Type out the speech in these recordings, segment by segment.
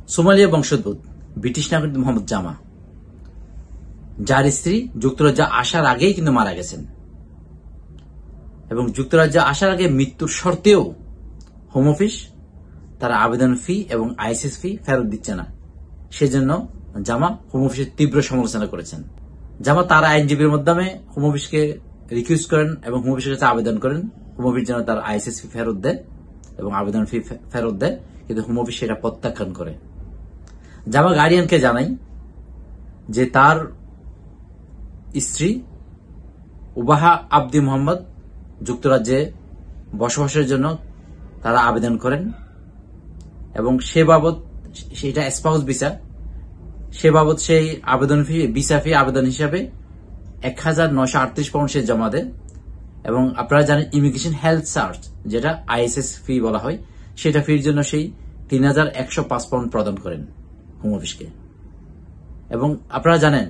Somalia বংশোদ্ভূত British নাগরিক মোহাম্মদ জামা, যার স্ত্রী যুক্তরাজ্যে আসার আগেই কিন্তু মারা গেছেন এবং যুক্তরাজ্যে আসার আগে মৃত্যুর শর্তেও হোম অফিস তারা আবেদন ফি এবং আইএসএস ফি ফেরত দিচ্ছে না। সেজন্য জামা হোম অফিসের তীব্র সমালোচনা করেছেন। জামা তার আইনজীবীর মাধ্যমে হোম অফিসকে রিকোয়েস্ট করেন এবং হোম অফিসের কাছে আবেদন করেন হোম অফিস যেন তার আইএসএস ফি ফেরত দেয় এবং আবেদন ফি ফেরত দেয়, কিন্তু হোম অফিস সেটা প্রত্যাখ্যান করে। জামা গার্ডিয়ানকে জানাই যে তার স্ত্রী উবাহা আব্দি মোহাম্মদ যুক্তরাজ্যে বসবাসের জন্য তারা আবেদন করেন এবং সে বাবদ সেটা স্পাউস ভিসা, সে বাবদ সেই আবেদন ফি ভিসা ফি আবেদন হিসাবে 1938 পাউন্ড সে জমা দেয় এবং আপনারা জানেন ইমিগ্রেশন হেলথ সার্চ যেটা আইএসএস ফি বলা হয়, সেটা ফির জন্য সেই 3105 পাউন্ড প্রদান করেন হোম অফিসকে। এবং আপনারা জানেন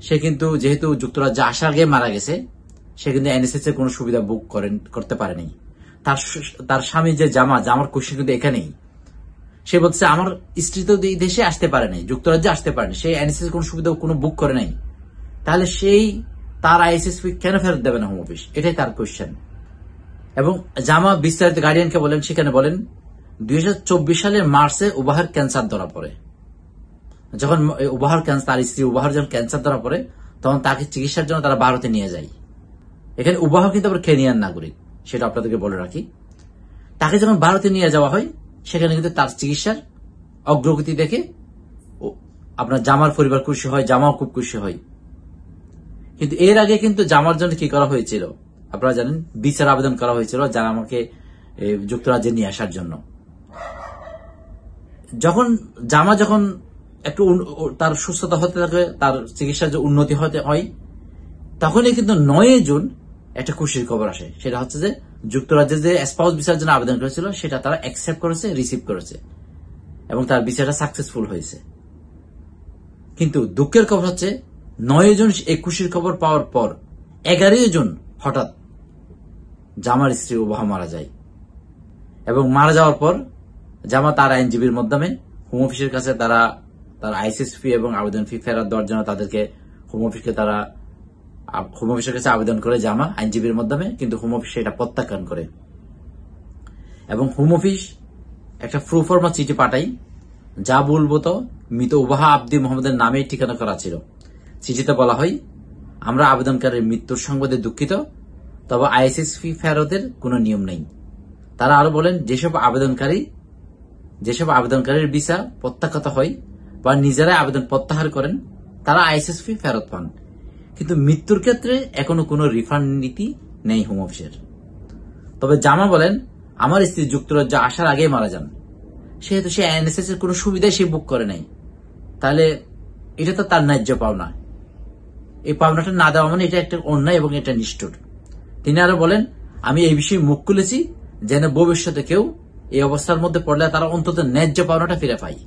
সে কিন্তু যেহেতু যুক্তরাজ্যে আসার আগে মারা গেছে, সে কিন্তু এনএসএস এর কোনো সুবিধা বুক করতে পারেনি। তার স্বামী যে জামার কোশ্চেন কিন্তু এখানেই, সে বলছে আমার স্ত্রী তো এই দেশে আসতে পারে নাই, যুক্তরাজ্যে আসতে পারেনি, সে এনএসএস কোনো সুবিধা কোনো বুক করে নাই, তাহলে সেই তার আইএসএস ফি কেন ফেরত দেবে না হোম অফিস? এটাই তার কোশ্চেন। এবং জামা বিস্তারিত গার্ডিয়ানকে বলেন, সেখানে বলেন 2024 সালের মার্চে উবাহার ক্যান্সার ধরা পড়ে। যখন তার স্ত্রী উবাহার যখন ক্যান্সার ধরা পড়ে তখন তাকে চিকিৎসার জন্য তারা ভারতে নিয়ে যায়। এখানে উবাহা কিন্তু আবার কেনিয়ান নাগরিক, সেটা আপনাদেরকে বলে রাখি। তাকে যখন ভারতে নিয়ে যাওয়া হয় সেখানে কিন্তু তার চিকিৎসার অগ্রগতি দেখে আপনার জামার পরিবার খুশি হয়, জামাও খুব খুশি হয়। কিন্তু এর আগে কিন্তু জামার জন্য কি করা হয়েছিল আপনারা জানেন, ভিসার আবেদন করা হয়েছিল জামাকে যুক্তরাজ্যে নিয়ে আসার জন্য। যখন একটু তার সুস্থতা হতে থাকে, তার চিকিৎসার যে উন্নতি হতে হয়, তখনই কিন্তু 9 জুন একটা খুশির খবর আসে। সেটা হচ্ছে যে যুক্তরাজ্যে যে স্পাউস ভিসার জন্য আবেদন করেছিল সেটা তারা অ্যাকসেপ্ট করেছে, রিসিভ করেছে এবং তার ভিসাটা সাকসেসফুল হয়েছে। কিন্তু দুঃখের খবর হচ্ছে 9 জুন এই খুশির খবর পাওয়ার পর 11 জুন হঠাৎ জামার স্ত্রী উবাহা মারা যায় এবং মারা যাওয়ার পর জামা তার আইনজীবীর মাধ্যমে হোম অফিসের কাছে তার আইএসএস ফি এবং আবেদন ফি ফেরত দেওয়ার জন্য তাদেরকে হোম অফিসের কাছে আবেদন করে জামা আইনজীবীর মাধ্যমে, কিন্তু হোম অফিস এটা প্রত্যাখ্যান করে এবং হোম অফিস একটা প্রুফর্মা চিঠি পাঠাই, যা বলবো তো মৃত উবাহা আব্দি মোহাম্মদের নামে ঠিকানা করা ছিল। চিঠিতে বলা হয়, আমরা আবেদনকারীর মৃত্যুর সংবাদে দুঃখিত, তবে আইএসএস ফি ফেরতের কোনো নিয়ম নেই। তারা আরো বলেন যেসব আবেদনকারীর ভিসা প্রত্যাখ্যাত হয় বা নিজেরাই আবেদন প্রত্যাহার করেন তারা আইএসএস ফি ফেরত পান, কিন্তু মৃত্যুর ক্ষেত্রে এখনো কোনো রিফান্ড নীতি নেই হোম অফিসের। তবে জামা বলেন আমার স্ত্রী যুক্তরাজ্যে আসার আগে মারা যান, সেহেতু সে এনএসএস এর কোনো সুবিধাই সে বুক করে নাই, তাহলে এটা তো তার ন্যায্য পাওনা। এই পাওনাটা না দেওয়া মানে এটা একটা অন্যায় এবং এটা নিষ্ঠুর। তিনি আরো বলেন আমি এই বিষয়ে মুখ খুলেছি যেন ভবিষ্যতে কেউ এই অবস্থার মধ্যে পড়লে তারা অন্তত ন্যায্য পাওনাটা ফিরে পায়।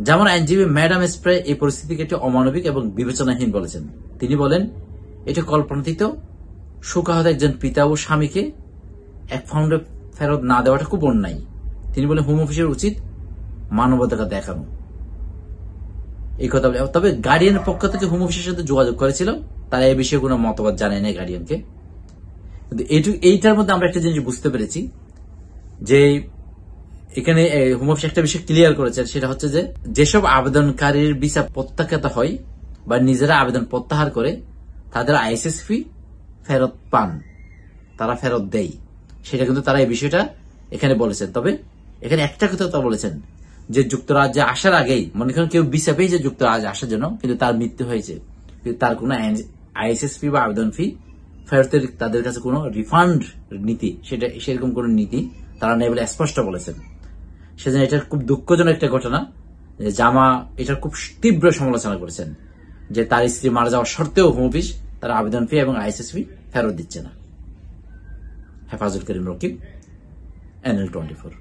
যেমন আইনজীবী ম্যাডাম স্প্রে এই পরিস্থিতিকে একটি অমানবিক এবং বিবেচনাহীন বলেছেন। তিনি বলেন এটি কল্পনাতীত, শোকাহত একজন পিতা ও স্বামীকে এক পাউন্ড ফেরত না দেওয়াটা খুব অন্যায়। তিনি বলেন হোম অফিসের উচিত মানবতা দেখানো। এই কথা বলে, তবে গার্ডিয়ানের পক্ষ থেকে হোম অফিসের সাথে যোগাযোগ করেছিল, তারা এই বিষয়ে কোনো মতবাদ জানায় না গার্ডিয়ানকে। কিন্তু এইটার মধ্যে আমরা একটা জিনিস বুঝতে পেরেছি যে এখানে হোম অফিস একটা বিষয় ক্লিয়ার করেছে, সেটা হচ্ছে যে যেসব আবেদনকারীর ভিসা প্রত্যাখ্যাত হয় বা নিজেরা আবেদন প্রত্যাহার করে তাদের আইএসএস ফি ফেরত পান, তারা ফেরত দেয়, সেটা কিন্তু তারা এই বিষয়টা এখানে বলেছেন। তবে এখানে একটা কথা বলেছেন যে যুক্তরাজ্যে আসার আগেই মনে করেন কেউ ভিসা পেয়েছে যুক্তরাজ্যে আসার জন্য, কিন্তু তার মৃত্যু হয়েছে, কিন্তু তার কোনো আইএসএস ফি বা আবেদন ফি ফেরতের তাদের কাছে কোনো রিফান্ড নীতি সেরকম কোনো নীতি তারা নেই বলে স্পষ্ট বলেছেন। সেজন্য এটা খুব দুঃখজনক একটা ঘটনা যে জামা এটার খুব তীব্র সমালোচনা করেছেন যে তার স্ত্রী মারা যাওয়ার সত্ত্বেও হোম অফিস তার আবেদন ফি এবং আইএসএস ফি ফেরত দিচ্ছে না। হেফাজুল করিম রকিব, NL24।